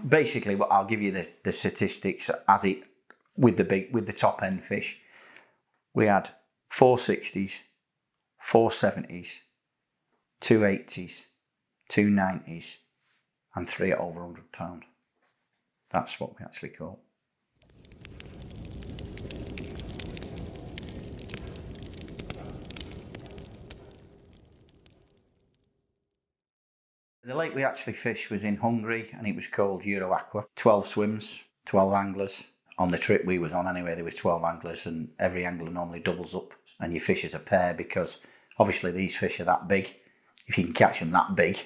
Basically, what I'll give you the statistics as it with the top end fish. We had 460s, 470s, 280s, 290s, and 3 at over £100. That's what we actually caught. The lake we actually fished was in Hungary, and it was called Euro Aqua. 12 swims, 12 anglers. On the trip we was on anyway, there was 12 anglers, and every angler normally doubles up and you fish as a pair, because obviously these fish are that big. If you can catch them that big,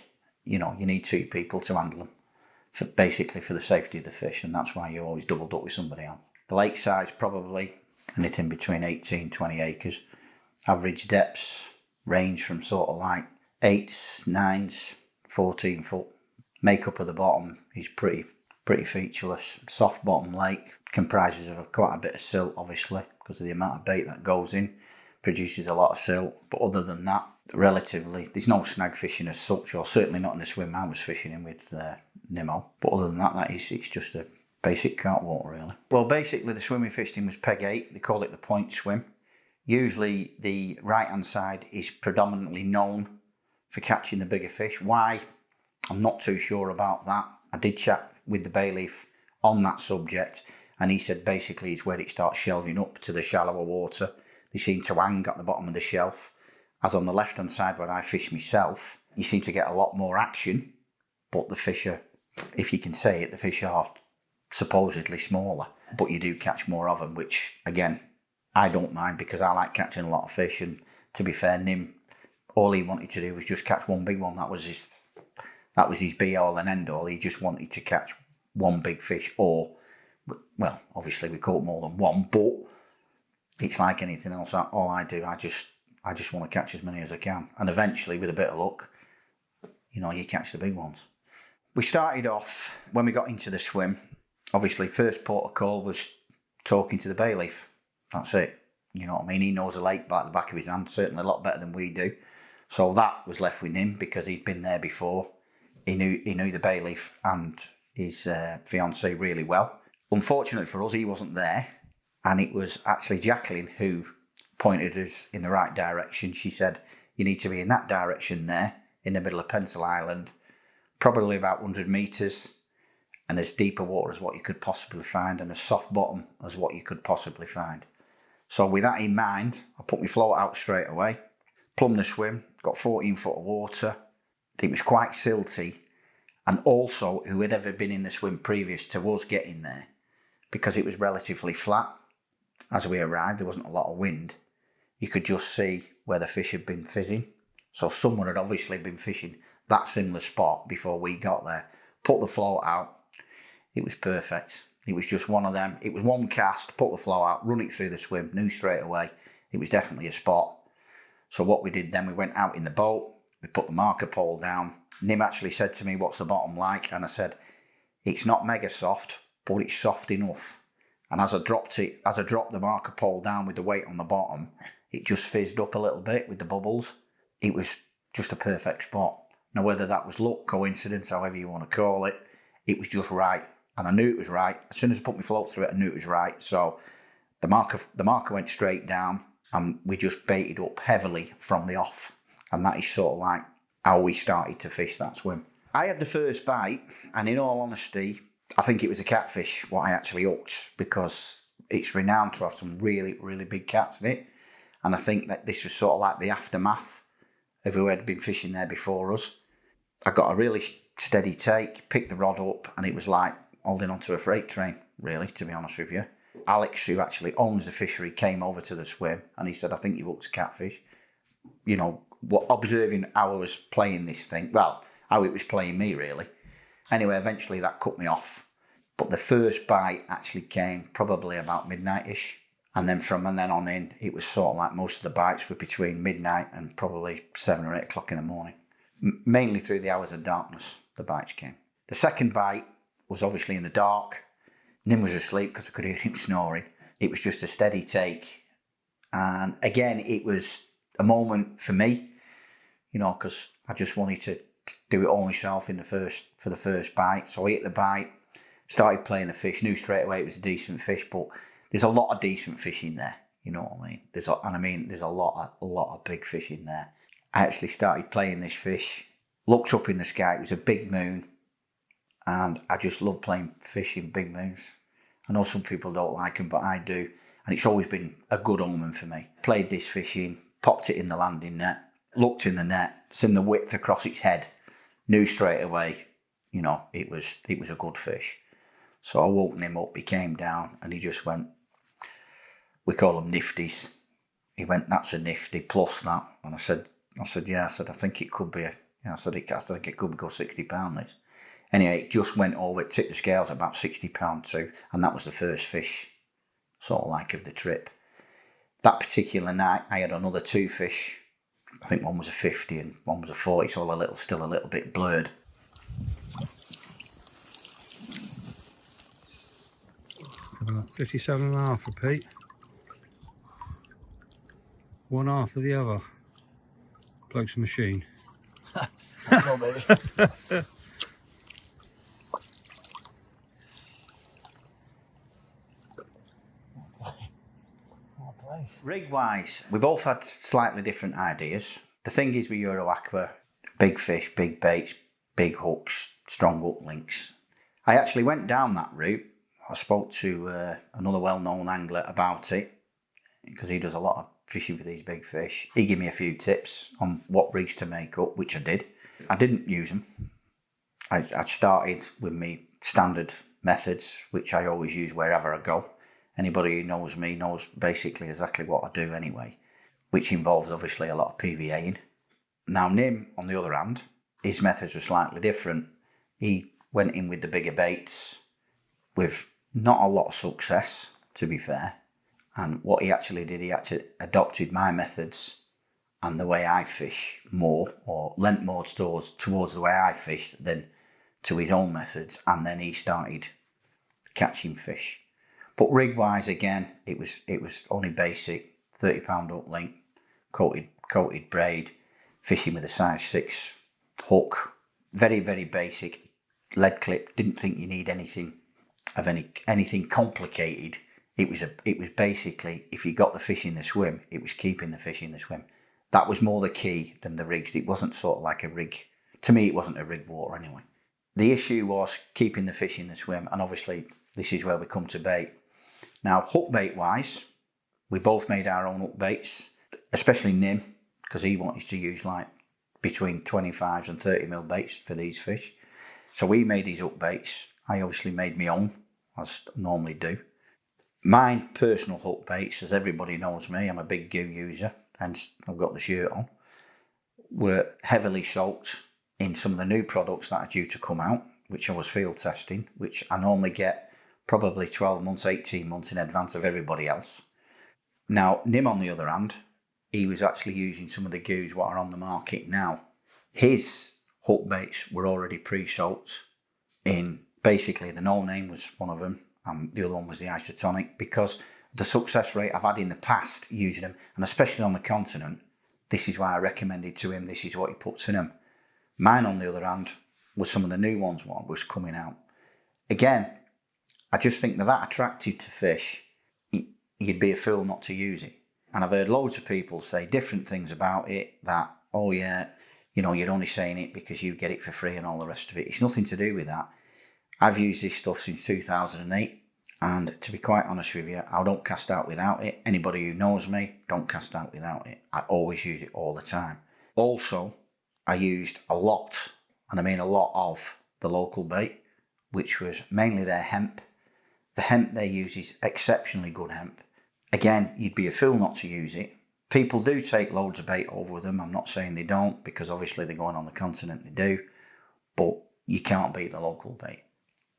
you need 2 people to handle them, basically for the safety of the fish, and that's why you always doubled up with somebody else. The lake size probably anything between 18, 20 acres. Average depths range from sort of like 8s, 9s, 14 foot. Makeup of the bottom is pretty featureless. Soft bottom lake, comprises of quite a bit of silt, obviously, because of the amount of bait that goes in. Produces a lot of silt, but other than that, relatively, there's no snag fishing as such, or certainly not in the swim I was fishing in with Nimmo. But other than that, it's just a basic carp water, really. Well, basically, the swim we fished in was peg 8. They call it the point swim. Usually, the right-hand side is predominantly known for catching the bigger fish. Why? I'm not too sure about that. I did chat with the bailiff on that subject, and he said basically it's where it starts shelving up to the shallower water. They seem to hang at the bottom of the shelf. As on the left-hand side where I fish myself, you seem to get a lot more action, but the fish are, if you can say it, the fish are supposedly smaller, but you do catch more of them, which, again, I don't mind, because I like catching a lot of fish, and to be fair, Nim, all he wanted to do was just catch one big one. That was his be-all and end-all. He just wanted to catch one big fish, or, well, obviously we caught more than one, but it's like anything else. All I do, I just want to catch as many as I can. And eventually, with a bit of luck, you catch the big ones. We started off, when we got into the swim, obviously, first port of call was talking to the bailiff. That's it. You know what I mean? He knows the lake by the back of his hand, certainly a lot better than we do. So that was left with him, because he'd been there before. He knew the bailiff and his fiancée really well. Unfortunately for us, he wasn't there, and it was actually Jacqueline who pointed us in the right direction. She said, you need to be in that direction there, in the middle of Pencil Island, probably about 100 metres, and as deep a water as what you could possibly find, and as soft bottom as what you could possibly find. So with that in mind, I put my float out straight away, plumbed the swim, got 14 foot of water. It was quite silty, and also who had ever been in the swim previous to us getting there, because it was relatively flat. As we arrived, there wasn't a lot of wind. You could just see where the fish had been fizzing. So someone had obviously been fishing that similar spot before we got there. Put the float out. It was perfect. It was just one of them. It was one cast, put the float out, run it through the swim, knew straight away it was definitely a spot. So what we did then, we went out in the boat, we put the marker pole down. Nim actually said to me, what's the bottom like? And I said, it's not mega soft, but it's soft enough. And as I dropped the marker pole down with the weight on the bottom, it just fizzed up a little bit with the bubbles. It was just a perfect spot. Now, whether that was luck, coincidence, however you want to call it, it was just right. And I knew it was right. As soon as I put my float through it, I knew it was right. So the marker went straight down, and we just baited up heavily from the off. And that is sort of like how we started to fish that swim. I had the first bite, and in all honesty, I think it was a catfish what I actually hooked, because it's renowned to have some really, really big cats in it. And I think that this was sort of like the aftermath of who had been fishing there before us. I got a really steady take, picked the rod up, and it was like holding onto a freight train, really, to be honest with you. Alex, who actually owns the fishery, came over to the swim, and he said, I think you hooked a catfish. Observing how I was playing this thing, well, how it was playing me, really. Anyway, eventually that cut me off. But the first bite actually came probably about midnight-ish. And then from then on in, it was sort of like most of the bites were between midnight and probably 7 or 8 o'clock in the morning. Mainly through the hours of darkness, the bites came. The second bite was obviously in the dark. Nim was asleep because I could hear him snoring. It was just a steady take. And again, it was a moment for me, because I just wanted do it all myself for the first bite. So I hit the bite, started playing the fish, knew straight away it was a decent fish, but there's a lot of decent fish in there. You know what I mean? There's a lot of big fish in there. I actually started playing this fish, looked up in the sky, it was a big moon, and I just love playing fish in big moons. I know some people don't like them, but I do, and it's always been a good omen for me. Played this fish in, popped it in the landing net, looked in the net, seen the width across its head, knew straight away, you know, it was a good fish. So I woke him up, he came down, and he just went, we call them nifties. He went, that's a nifty plus that. And I said, yeah, I think it could be I think it could go £60 this. Anyway, it just went over, it tipped the scales at about £60 too, and that was the first fish, sort of like of the trip. That particular night, I had another 2 fish. I think one was a 50 and one was a 40, it's all still a little bit blurred. About 57.5 for Pete. One half of the other. Bloke's a machine. No, baby. Rig wise, we both had slightly different ideas. The thing is with Euro Aqua, big fish, big baits, big hooks, strong hook links. I actually went down that route. I spoke to another well-known angler about it because he does a lot of fishing for these big fish. He gave me a few tips on what rigs to make up, which I did. I didn't use them. I started with me standard methods, which I always use wherever I go. Anybody who knows me knows basically exactly what I do anyway, which involves obviously a lot of PVAing. Now Nim, on the other hand, his methods were slightly different. He went in with the bigger baits with not a lot of success, to be fair. And what he actually did, he actually adopted my methods and the way I fish more, or lent more towards the way I fish than to his own methods. And then he started catching fish. But rig-wise, again, it was only basic, £30 hook link, coated braid, fishing with a size 6 hook. Very, very basic. Lead clip, didn't think you need anything complicated. It was basically, if you got the fish in the swim, it was keeping the fish in the swim. That was more the key than the rigs. It wasn't sort of like a rig. To me, it wasn't a rig water anyway. The issue was keeping the fish in the swim, and obviously this is where we come to bait. Now, hook bait wise, we both made our own hook baits, especially Nim, because he wanted to use like between 25s and 30mm baits for these fish. So we made his hook baits. I obviously made my own, as I normally do. My personal hook baits, as everybody knows me, I'm a big goo user, hence I've got the shirt on, were heavily soaked in some of the new products that are due to come out, which I was field testing, which I normally get probably 12 months, 18 months in advance of everybody else. Now, Nim, on the other hand, he was actually using some of the goos what are on the market now. His hook baits were already pre-soaked in, basically the No Name was one of them, and the other one was the Isotonic, because the success rate I've had in the past using them, and especially on the continent, this is why I recommended to him, this is what he puts in them. Mine, on the other hand, was some of the new ones what was coming out. Again, I just think they're that attractive to fish, you'd be a fool not to use it. And I've heard loads of people say different things about it, that, oh yeah, you know, you're only saying it because you get it for free and all the rest of it. It's nothing to do with that. I've used this stuff since 2008, and to be quite honest with you, I don't cast out without it. Anybody who knows me, don't cast out without it. I always use it all the time. Also, I used a lot, and I mean a lot of the local bait, which was mainly their hemp. The hemp they use is exceptionally good hemp. Again, you'd be a fool not to use it. People do take loads of bait over with them. I'm not saying they don't, because obviously they're going on the continent, they do. But you can't beat the local bait.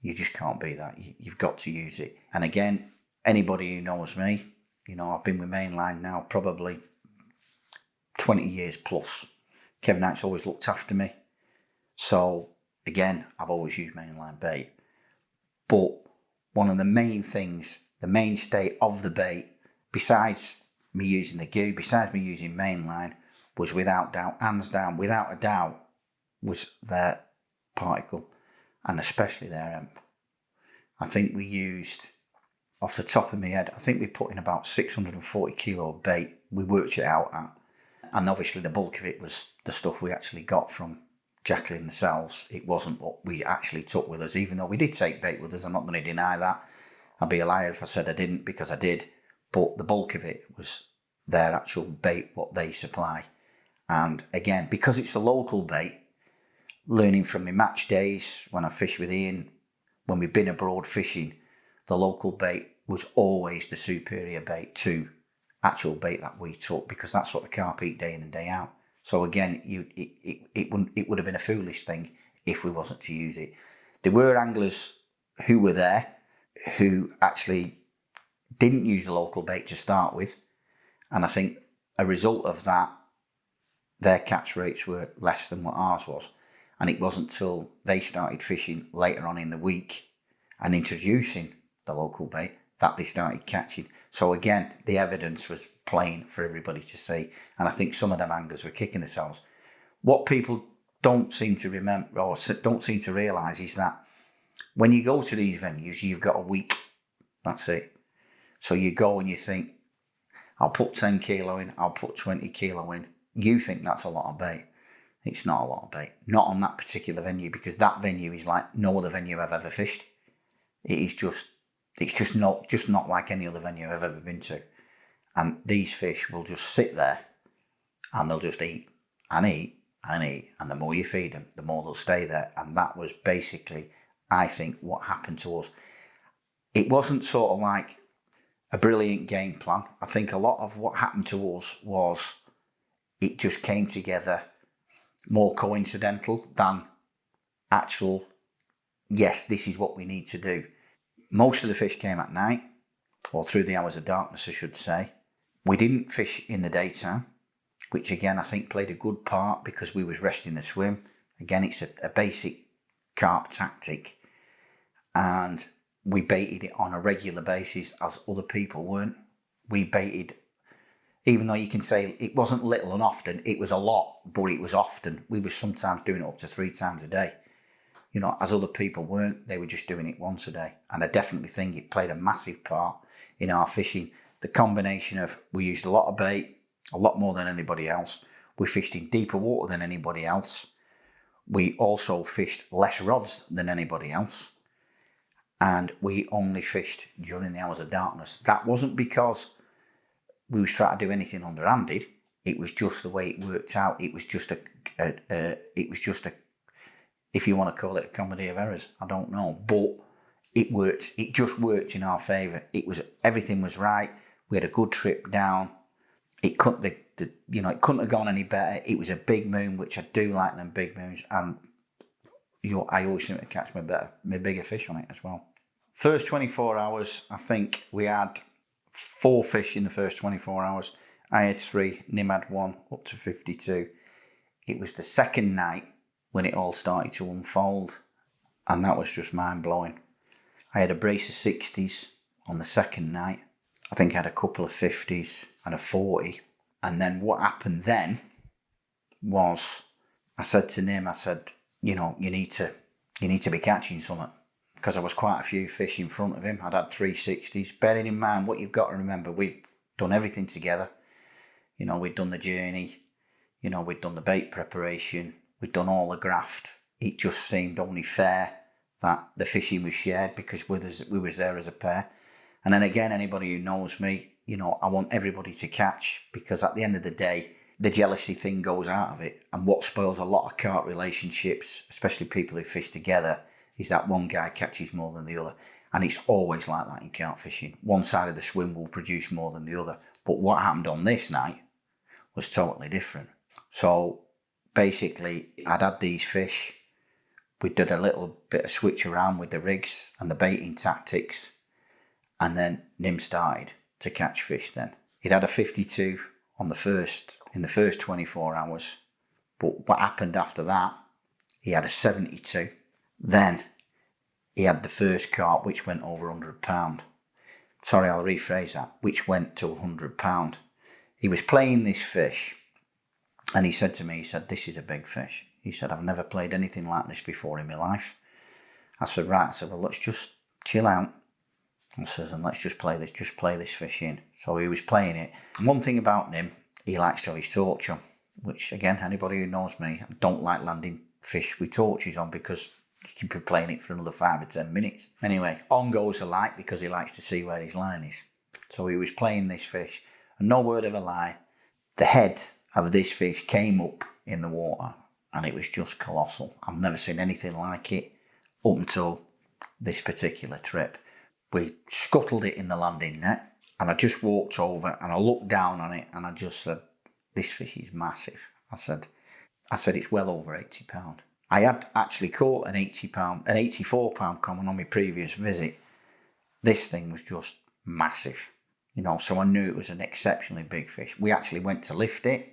You just can't beat that. You've got to use it. And again, anybody who knows me, you know, I've been with Mainline now probably 20 years plus. Kevin Knight's always looked after me. So, again, I've always used Mainline bait. But one of the main things, the mainstay of the bait, besides me using the goo, besides me using Mainline, was without doubt, hands down, without a doubt, was their particle, and especially their hemp. I think we used, off the top of my head, I think we put in about 640 kilo of bait. We worked it out at. And obviously the bulk of it was the stuff we actually got from Jacqueline themselves. It wasn't what we actually took with us, even though we did take bait with us. I'm not going to deny that. I'd be a liar if I said I didn't, because I did. But the bulk of it was their actual bait, what they supply. And again, because it's a local bait, learning from my match days when I fished with Ian, when we've been abroad fishing, the local bait was always the superior bait to actual bait that we took, because that's what the carp eat day in and day out. So again, it would have been a foolish thing if we wasn't to use it. There were anglers who were there who actually didn't use the local bait to start with, and I think a result of that, their catch rates were less than what ours was. And it wasn't till they started fishing later on in the week and introducing the local bait that they started catching. So again, the evidence was plain for everybody to see. And I think some of them anglers were kicking themselves. What people don't seem to remember or don't seem to realise is that when you go to these venues, you've got a week. That's it. So you go and you think, I'll put 10 kilo in, I'll put 20 kilo in. You think that's a lot of bait. It's not a lot of bait. Not on that particular venue, because that venue is like no other venue I've ever fished. It's just not like any other venue I've ever been to. And these fish will just sit there and they'll just eat and eat and eat. And the more you feed them, the more they'll stay there. And that was basically, I think, what happened to us. It wasn't sort of like a brilliant game plan. I think a lot of what happened to us was it just came together more coincidental than actual, yes, this is what we need to do. Most of the fish came at night, or through the hours of darkness, I should say. We didn't fish in the daytime, which again I think played a good part, because we was resting the swim. Again, it's a basic carp tactic, and we baited it on a regular basis, as other people weren't. We baited, even though you can say it wasn't little and often, it was a lot, but it was often. We were sometimes doing it up to 3 times a day. You know, as other people weren't, they were just doing it once a day. And I definitely think it played a massive part in our fishing. The combination of, we used a lot of bait, a lot more than anybody else. We fished in deeper water than anybody else. We also fished less rods than anybody else. And we only fished during the hours of darkness. That wasn't because we was trying to do anything underhanded. It was just the way it worked out. It was just a if you want to call it a comedy of errors, I don't know. But it worked. It just worked in our favour. Everything was right. We had a good trip down. It couldn't have gone any better. It was a big moon, which I do like them big moons, and I always seem to catch my bigger fish on it as well. First 24 hours, I think we had 4 fish in the first 24 hours. I had 3, Nim had 1, up to 52. It was the second night when it all started to unfold, and that was just mind-blowing. I had a brace of 60s on the second night. I think I had a couple of 50s and a 40. And then what happened then was, I said to Nim, you need to be catching something, because there was quite a few fish in front of him. I'd had 3 60s. Bearing in mind, what you've got to remember, we've done everything together. You know, we'd done the journey. You know, we'd done the bait preparation. We'd done all the graft. It just seemed only fair that the fishing was shared, because we was there as a pair. And then again, anybody who knows me, you know, I want everybody to catch, because at the end of the day, the jealousy thing goes out of it. And what spoils a lot of carp relationships, especially people who fish together, is that one guy catches more than the other. And it's always like that in carp fishing. One side of the swim will produce more than the other. But what happened on this night was totally different. So basically, I'd had these fish. We did a little bit of switch around with the rigs and the baiting tactics. And then Nim started to catch fish then. He'd had a 52 in the first 24 hours. But what happened after that, he had a 72. Then he had the first carp, which went over £100. Sorry, I'll rephrase that, which went to £100. He was playing this fish, and he said to me, this is a big fish. He said, I've never played anything like this before in my life. I said, right. I said, well, let's just chill out. I says, and let's just play this fish in. So he was playing it. And one thing about him, he likes to have his torch on, which again, anybody who knows me, I don't like landing fish with torches on because you can be playing it for another 5 or 10 minutes. Anyway, on goes the light because he likes to see where his line is. So he was playing this fish, and no word of a lie, the head of this fish came up in the water, and it was just colossal. I've never seen anything like it up until this particular trip. We scuttled it in the landing net, and I just walked over and I looked down on it and I just said, this fish is massive. I said it's well over 80 pound. I had actually caught an 84 pound common on my previous visit. This thing was just massive, so I knew it was an exceptionally big fish. We actually went to lift it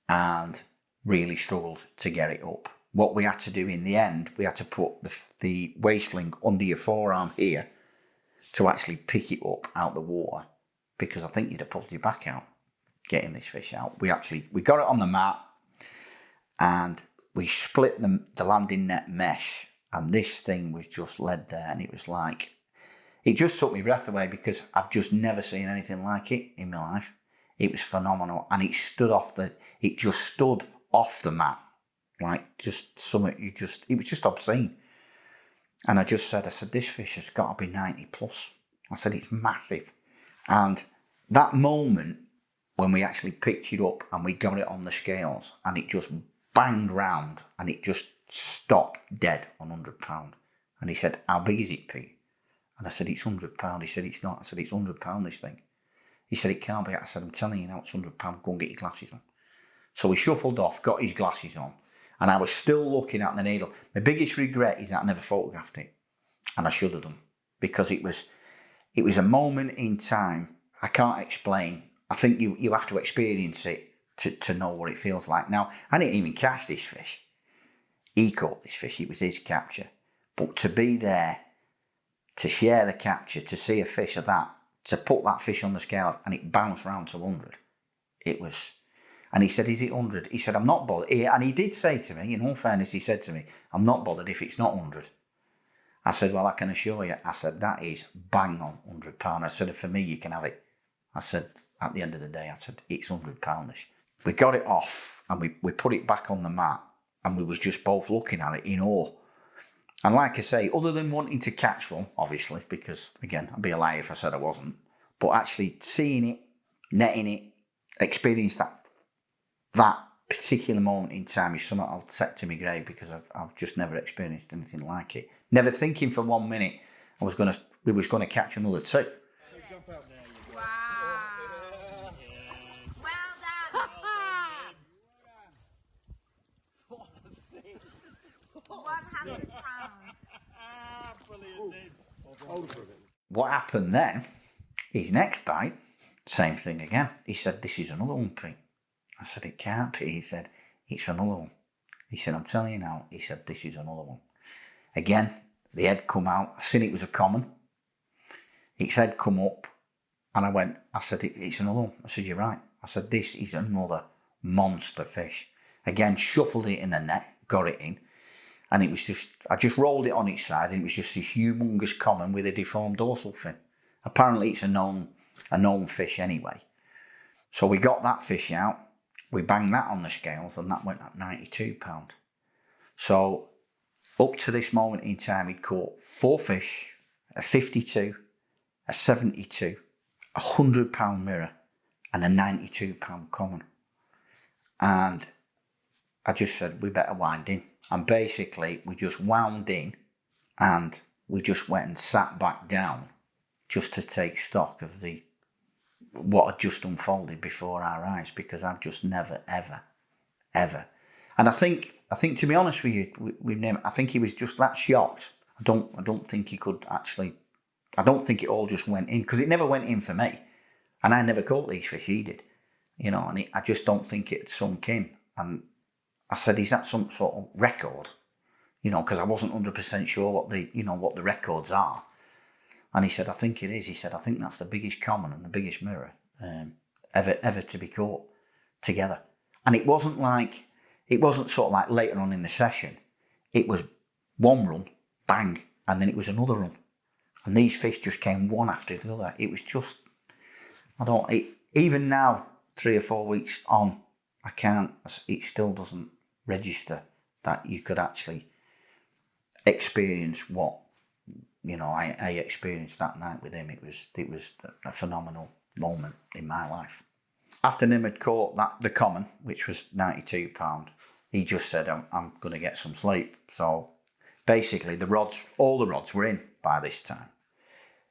and really struggled to get it up. What we had to do in the end, we had to put the waist link under your forearm here to actually pick it up out the water, because I think you'd have pulled your back out getting this fish out. We got it on the mat and we split the landing net mesh, and this thing was just led there, and it was like, it just took my breath away because I've just never seen anything like it in my life. It was phenomenal, and it just stood off the mat, like just something it was just obscene. And I said, this fish has got to be 90 plus. I said, it's massive. And that moment when we actually picked it up and we got it on the scales and it just banged round and it just stopped dead on 100 pound. And he said, how big is it, Pete? And I said, it's 100 pound. He said, it's not. I said, it's 100 pound, this thing. He said, it can't be. I said, I'm telling you now, it's 100 pound. Go and get your glasses on. So he shuffled off, got his glasses on, and I was still looking at the needle. My biggest regret is that I never photographed it, and I should have done, because it was a moment in time I can't explain. I think you have to experience it to know what it feels like. Now, I didn't even catch this fish. He caught this fish. It was his capture. But to be there, to share the capture, to see a fish of that, to put that fish on the scales and it bounced round to 100, it was... And he said, is it 100? He said, I'm not bothered. And he did say to me, in all fairness, he said to me, I'm not bothered if it's not 100. I said, well, I can assure you. I said, that is bang on 100 pound. I said, for me, you can have it. I said, at the end of the day, I said, it's 100 poundish. We got it off and we put it back on the mat, and we was just both looking at it in awe. And like I say, other than wanting to catch one, obviously, because again, I'd be a liar if I said I wasn't, but actually seeing it, netting it, experience that particular moment in time is something I'll set to my grave, because I've just never experienced anything like it. Never thinking for 1 minute we was gonna catch another two. Wow. Well done. 100 pounds. What happened then, his next bite, same thing again. He said, this is another one, Pete. I said, it can't be. He said, it's another one. He said, I'm telling you now. He said, this is another one. Again, the head come out. I seen it was a common. Its head come up, and I said, it's another one. I said, you're right. I said, this is another monster fish. Again, shuffled it in the net, got it in, and it was I just rolled it on its side, and it was just this humongous common with a deformed dorsal fin. Apparently, it's a known fish anyway. So we got that fish out. We banged that on the scales, and that went at 92 pound. So up to this moment in time, he'd caught 4 fish, a 52, a 72, a 100 pound mirror, and a 92 pound common. And I just said, we better wind in. And basically, we just wound in, and we just went and sat back down just to take stock of what had just unfolded before our eyes, because I've just never, ever. And I think to be honest with you, I think he was just that shocked. I don't think he could actually. I don't think it all just went in, because it never went in for me, and I never caught these fish. He did, and I just don't think it had sunk in. And I said, is that some sort of record? Because I wasn't 100% sure what the records are. And he said, I think it is. He said, I think that's the biggest common and the biggest mirror ever to be caught together. And it wasn't like it wasn't sort of like later on in the session. It was one run, bang, and then it was another run. And these fish just came one after the other. It was just, even now, 3 or 4 weeks on, it still doesn't register that you could actually experience what, I experienced that night with him. It was a phenomenal moment in my life. After Nim had caught the common, which was £92, he just said, I'm going to get some sleep. So basically all the rods were in by this time.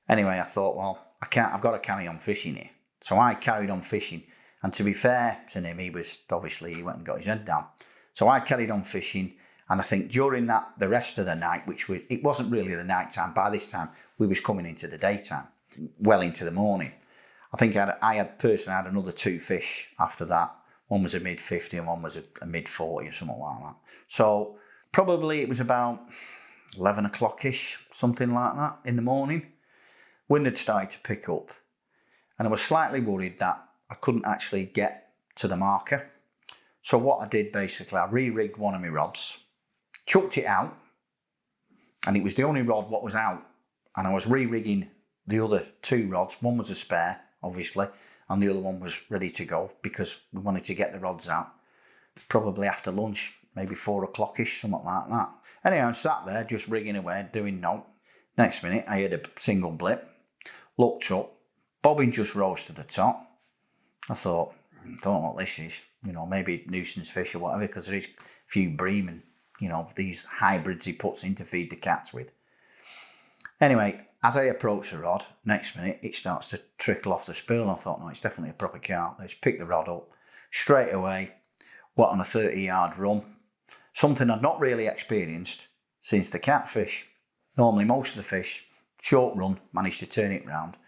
Anyway, I thought, well, I've got to carry on fishing here. So I carried on fishing. And to be fair to him, he went and got his head down. So I carried on fishing. And I think during the rest of the night, it wasn't really the night time. By this time, we was coming into the daytime, well into the morning. I think I personally had another 2 fish after that. One was a mid-50 and one was a mid-40 or something like that. So probably it was about 11 o'clock-ish, something like that, in the morning. Wind had started to pick up. And I was slightly worried that I couldn't actually get to the marker. So what I did basically, I re-rigged one of my rods, chucked it out, and it was the only rod what was out. And I was re-rigging the other 2 rods. One was a spare, obviously, and the other one was ready to go because we wanted to get the rods out. Probably after lunch, maybe 4 o'clock-ish, something like that. Anyway, I sat there just rigging away, doing naught. Next minute, I heard a single blip, looked up, bobbin just rose to the top. I thought, don't know what this is, maybe nuisance fish or whatever, because there is a few bream and, these hybrids he puts in to feed the cats with. Anyway, as I approach the rod, next minute, it starts to trickle off the spool. I thought, no, it's definitely a proper carp. Let's pick the rod up. Straight away, on a 30-yard run. Something I'd not really experienced since the catfish. Normally, most of the fish, short run, managed to turn it round,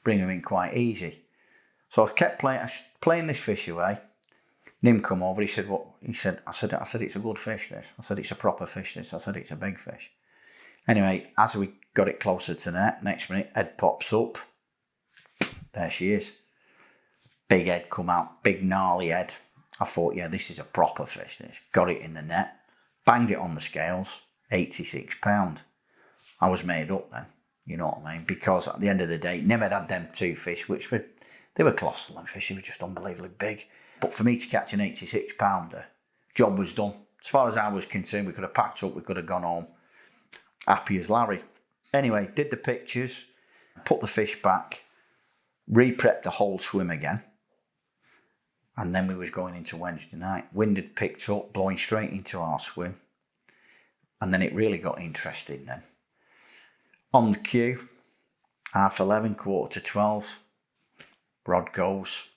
bring them in quite easy. So I kept playing this fish away. Nim come over, he said, what? He said, I said, it's a good fish, this. I said, it's a proper fish, this. I said, it's a big fish. Anyway, as we got it closer to net, next minute, head pops up. There she is. Big head come out, big gnarly head. I thought, yeah, this is a proper fish, this. Got it in the net, banged it on the scales, £86. I was made up then, you know what I mean? Because at the end of the day, Nim had them 2 fish, they were colossal, and fish, they were just unbelievably big. But for me to catch an 86-pounder, job was done. As far as I was concerned, we could have packed up, we could have gone home happy as Larry. Anyway, did the pictures, put the fish back, re-prepped the whole swim again, and then we was going into Wednesday night. Wind had picked up, blowing straight into our swim, and then it really got interesting then. On the cue, 11:30, 11:45, rod goes.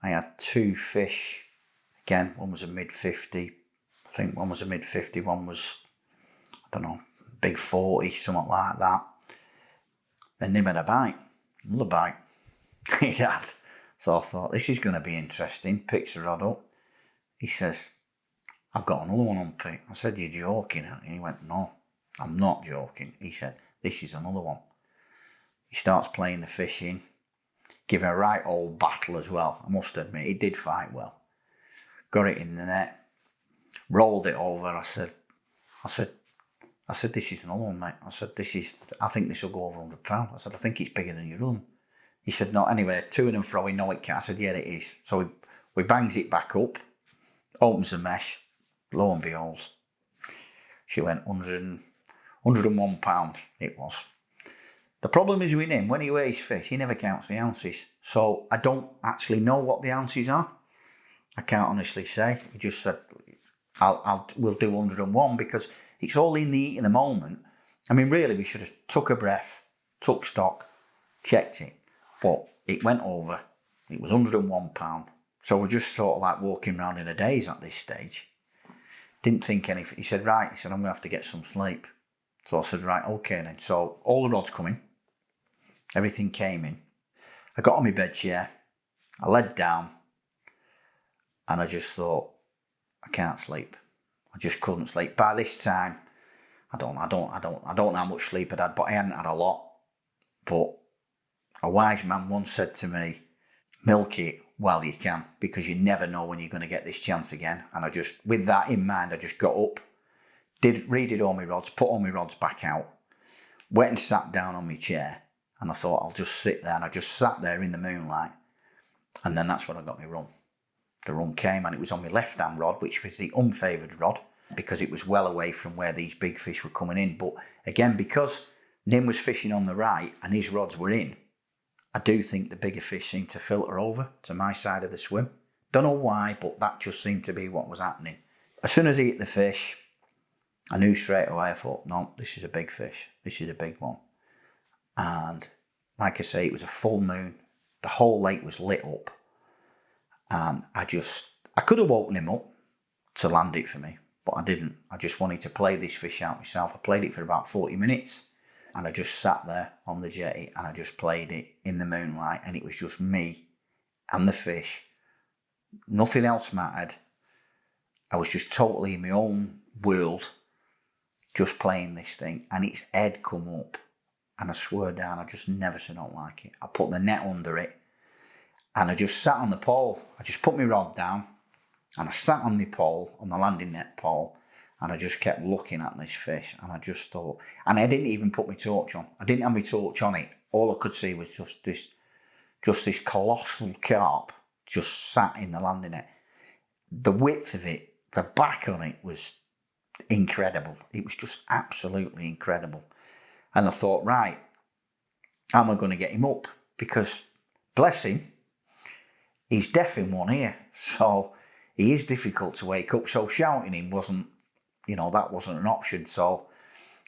I had 2 fish. Again, one was a mid-50. I think one was a mid-50, one was, I don't know, big 40, something like that. Then Nim had a bite, another bite. He had. So I thought, this is going to be interesting. Picks the rod up. He says, I've got another one on, Pete. I said, you're joking? And he went, no, I'm not joking. He said, this is another one. He starts playing the fish in. Give him a right old battle as well. I must admit, he did fight well. Got it in the net. Rolled it over. I said, this is another one, mate. I said, I think this will go over £100. I said, I think it's bigger than your run. He said, no, anyway, 2 of them throwing, no, it can't. I said, yeah, it is. So we bangs it back up, opens the mesh, lo and behold, she went £101 it was. The problem is with him, when he weighs fish, he never counts the ounces. So I don't actually know what the ounces are. I can't honestly say. He just said, we'll do 101 because it's all in the heat in the moment. I mean, really, we should have took a breath, took stock, checked it. But it went over. It was £101. So we're just sort of like walking around in a daze at this stage. Didn't think anything. He said, right. He said, I'm going to have to get some sleep. So I said, right, okay then. So all the rods coming. Everything came in. I got on my bed chair. I laid down. And I just thought, I can't sleep. I just couldn't sleep. By this time, I don't know how much sleep I'd had, but I hadn't had a lot. But a wise man once said to me, milk it while you can, because you never know when you're going to get this chance again. And I just, with that in mind, I just got up, redid all my rods, put all my rods back out, went and sat down on my chair, and I thought I'll just sit there. And I just sat there in the moonlight, and then that's when I got my run. The run came, and it was on my left-hand rod, which was the unfavoured rod, because it was well away from where these big fish were coming in. But again, because Nim was fishing on the right and his rods were in, I do think the bigger fish seemed to filter over to my side of the swim. Don't know why, but that just seemed to be what was happening. As soon as he hit the fish, I knew straight away. I thought, no, this is a big fish. This is a big one. And like I say, it was a full moon. The whole lake was lit up. And I could have woken him up to land it for me, but I didn't. I just wanted to play this fish out myself. I played it for about 40 minutes. And I just sat there on the jetty and I just played it in the moonlight, and it was just me and the fish. Nothing else mattered. I was just totally in my own world, just playing this thing, and its head come up, and I swear down, I just never seen nothing like it. I put the net under it, and I just sat on the pole. I just put my rod down, and I sat on the pole, on the landing net pole, and I just kept looking at this fish, and I just thought, and I didn't even put my torch on. I didn't have my torch on it. All I could see was just this colossal carp just sat in the landing net. The width of it, the back on it was incredible. It was just absolutely incredible. And I thought, right, how am I going to get him up? Because, bless him, he's deaf in one ear, so he is difficult to wake up. So shouting him wasn't, that wasn't an option. So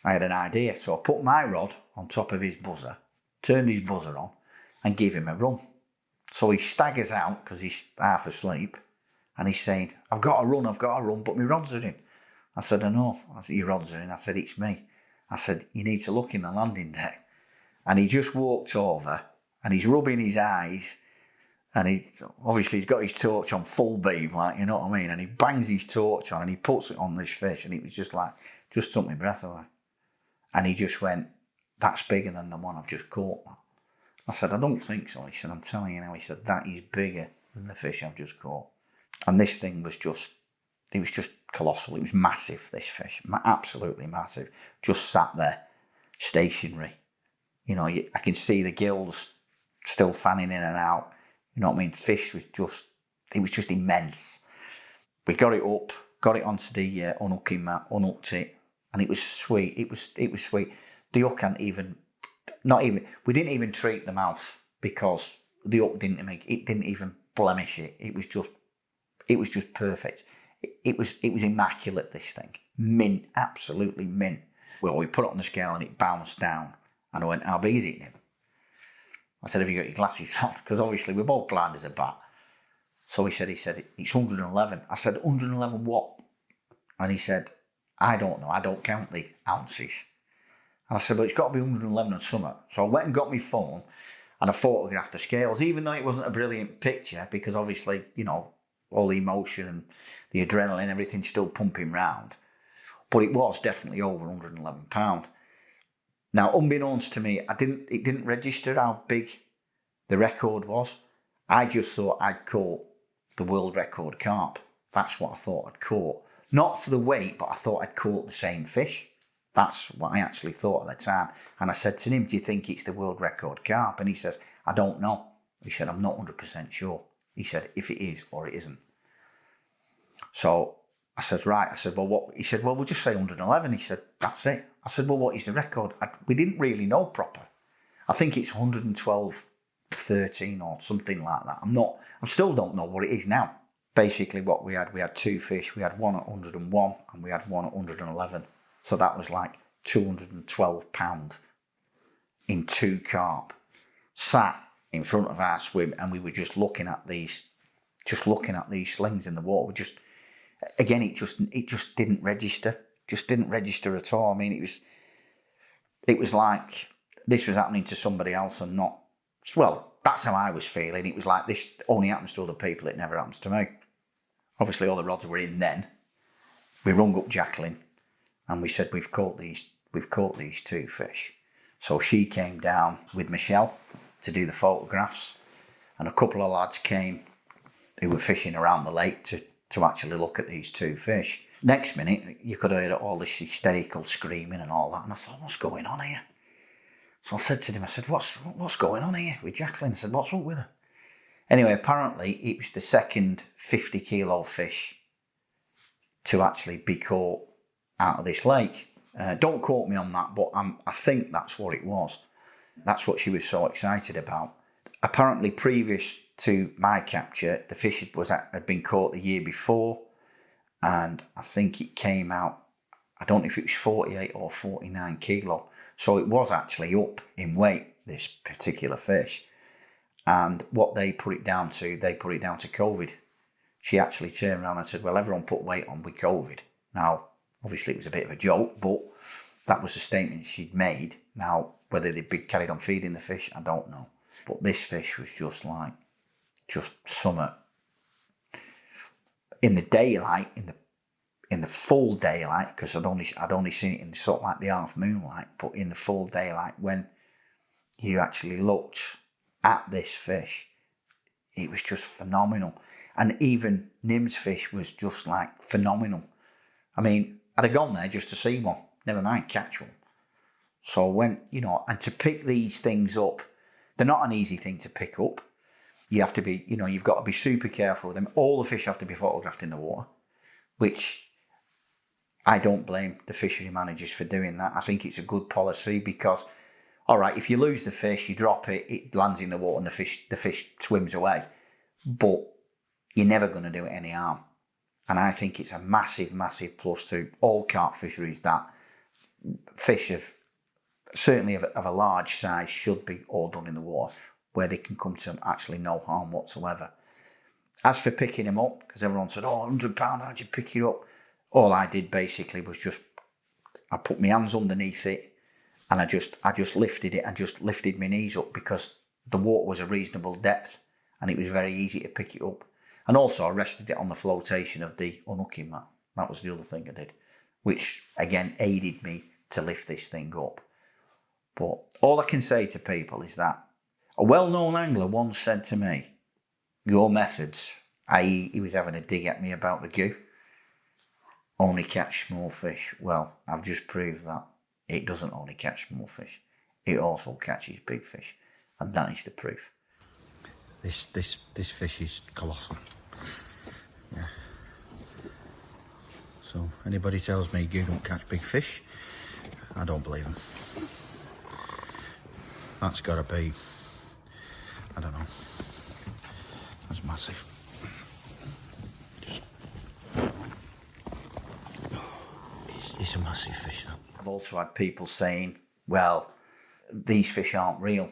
I had an idea. So I put my rod on top of his buzzer, turned his buzzer on, and gave him a run. So he staggers out because he's half asleep, and he's saying, I've got to run, but my rods are in. I said, I know. I said, your rods are in. I said, it's me. I said, you need to look in the landing deck. And he just walked over, and he's rubbing his eyes, and he's got his torch on full beam, like, you know what I mean? And he bangs his torch on and he puts it on this fish, and it was just like, just took my breath away. And he just went, that's bigger than the one I've just caught. I said, I don't think so. He said, I'm telling you now. He said, that is bigger than the fish I've just caught. And this thing was just colossal. It was massive, this fish, absolutely massive. Just sat there, stationary. I can see the gills still fanning in and out. You know what I mean? Fish was just immense. We got it up, got it onto the unhooking mat, unhooked it, and it was sweet. It was sweet. The hook we didn't even treat the mouth, because the hook didn't even blemish it. It was just perfect. It was immaculate, this thing. Mint, absolutely mint. Well, we put it on the scale and it bounced down, and I went, how big is it, Nim? I said, have you got your glasses on? Because obviously we're both blind as a bat. So he said, it's 111. I said, 111 what? And he said, I don't know. I don't count the ounces. And I said, but it's got to be 111 and something. So I went and got my phone and I photographed the scales, even though it wasn't a brilliant picture, because obviously, all the emotion and the adrenaline, everything's still pumping round. But it was definitely over 111 pounds. Now, unbeknownst to me, it didn't register how big the record was. I just thought I'd caught the world record carp. That's what I thought I'd caught. Not for the weight, but I thought I'd caught the same fish. That's what I actually thought at the time. And I said to him, do you think it's the world record carp? And he says, I don't know. He said, I'm not 100% sure. He said, if it is or it isn't. So I said, right. I said, well, what? He said, well, we'll just say 111. He said, that's it. I said, well, what is the record? We didn't really know proper. I think it's 112.13 or something like that. I still don't know what it is now. Basically what we had two fish. We had one at 101 and we had one at 111. So that was like 212 pounds in two carp. Sat in front of our swim, and we were just looking at these slings in the water. It just didn't register. Just didn't register at all. I mean, it was like this was happening to somebody else and not. Well, that's how I was feeling. It was like this only happens to other people. It never happens to me. Obviously, all the rods were in then. We rung up Jacqueline, and we said we've caught these two fish. So she came down with Michelle to do the photographs, and a couple of lads came who were fishing around the lake to actually look at these two fish. Next minute, you could hear all this hysterical screaming and all that, and I thought, what's going on here? So I said to him, what's going on here with Jacqueline? I said, what's up with her? Anyway, apparently it was the second 50 kilo fish to actually be caught out of this lake. Don't quote me on that, but I think that's what it was. That's what she was so excited about. Apparently, previous to my capture, the fish had been caught the year before, and I think it came out, I don't know if it was 48 or 49 kilo. So it was actually up in weight, this particular fish. And what they put it down to COVID. She actually turned around and said, well, everyone put weight on with COVID. Now, obviously it was a bit of a joke, but that was a statement she'd made. Now, whether they'd been carried on feeding the fish, I don't know. But this fish was just summer. In the daylight, in the full daylight, because I'd only seen it in sort of like the half moonlight, but in the full daylight, when you actually looked at this fish, it was just phenomenal. And even Nim's fish was just like phenomenal. I mean, I'd have gone there just to see one, never mind catch one. So when, and to pick these things up, they're not an easy thing to pick up. You have to be, you've got to be super careful with them. All the fish have to be photographed in the water, which I don't blame the fishery managers for doing that. I think it's a good policy because, all right, if you lose the fish, you drop it, it lands in the water and the fish swims away. But you're never going to do it any harm. And I think it's a massive, massive plus to all carp fisheries that fish certainly of a large size should be all done in the water where they can come to actually no harm whatsoever. As for picking them up, because everyone said, oh, £100, how'd you pick it up? All I did basically was I put my hands underneath it and I just lifted it and just lifted my knees up because the water was a reasonable depth and it was very easy to pick it up. And also I rested it on the flotation of the unhooking mat. That was the other thing I did, which again aided me to lift this thing up. But all I can say to people is that a well-known angler once said to me, your methods, i.e. he was having a dig at me about the goo, only catch small fish. Well, I've just proved that it doesn't only catch small fish. It also catches big fish. And that is the proof. This fish is colossal. Yeah. So anybody tells me you don't catch big fish, I don't believe them. That's got to be, I don't know. That's massive. It's a massive fish, that. I've also had people saying, well, these fish aren't real.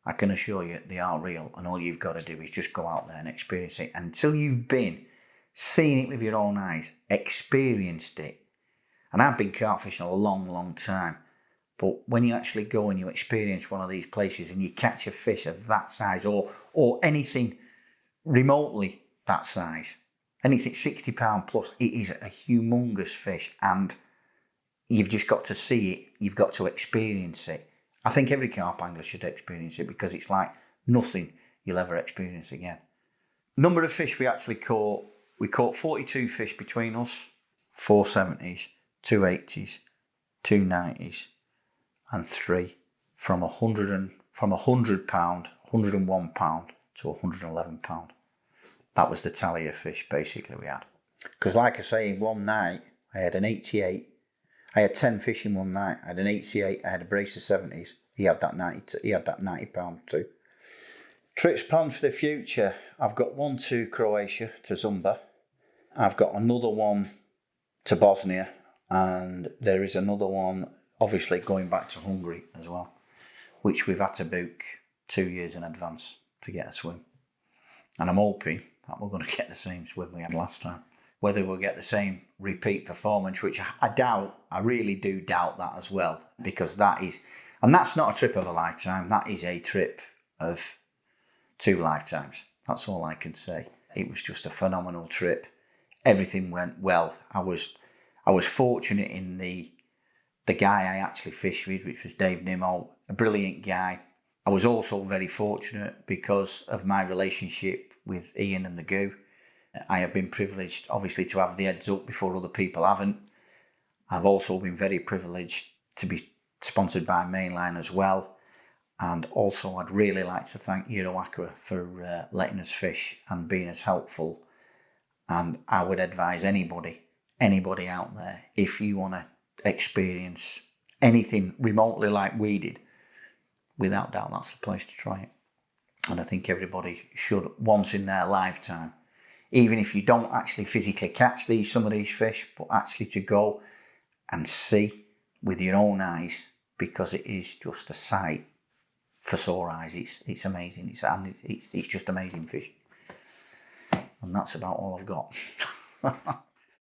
I can assure you they are real, and all you've got to do is just go out there and experience it. Until you've seen it with your own eyes, experienced it. And I've been carp fishing a long, long time. But when you actually go and you experience one of these places and you catch a fish of that size or anything remotely that size, anything 60 pound plus, it is a humongous fish and you've just got to see it, you've got to experience it. I think every carp angler should experience it because it's like nothing you'll ever experience again. Number of fish we actually caught, we caught 42 fish between us, 4 70s, 2 80s, 2 90s and 3 from 100 pound, 101 pound to 111 pound. That was the tally of fish basically we had. Because like I say, one night I had an 88. I had 10 fish in one night. I had an 88. I had a brace of 70s. He had that 90 pound too. Trips planned for the future. I've got one to Croatia, to Zumba. I've got another one to Bosnia. And there is another one, obviously, going back to Hungary as well, which we've had to book 2 years in advance to get a swim. And I'm hoping that we're going to get the same swim we had last time. Whether we'll get the same repeat performance, which I doubt, I really do doubt that as well, because that's not a trip of a lifetime, that is a trip of 2 lifetimes. That's all I can say. It was just a phenomenal trip. Everything went well. I was fortunate in the guy I actually fished with, which was Dave Nimmo, a brilliant guy. I was also very fortunate because of my relationship with Ian and the Goo. I have been privileged, obviously, to have the heads up before other people haven't. I've also been very privileged to be sponsored by Mainline as well. And also, I'd really like to thank Euro Aqua for letting us fish and being as helpful. And I would advise anybody out there, if you want to experience anything remotely like we did, without doubt, that's the place to try it. And I think everybody should, once in their lifetime, even if you don't actually physically catch some of these fish, but actually to go and see with your own eyes, because it is just a sight for sore eyes. It's amazing. It's just amazing fish. And that's about all I've got.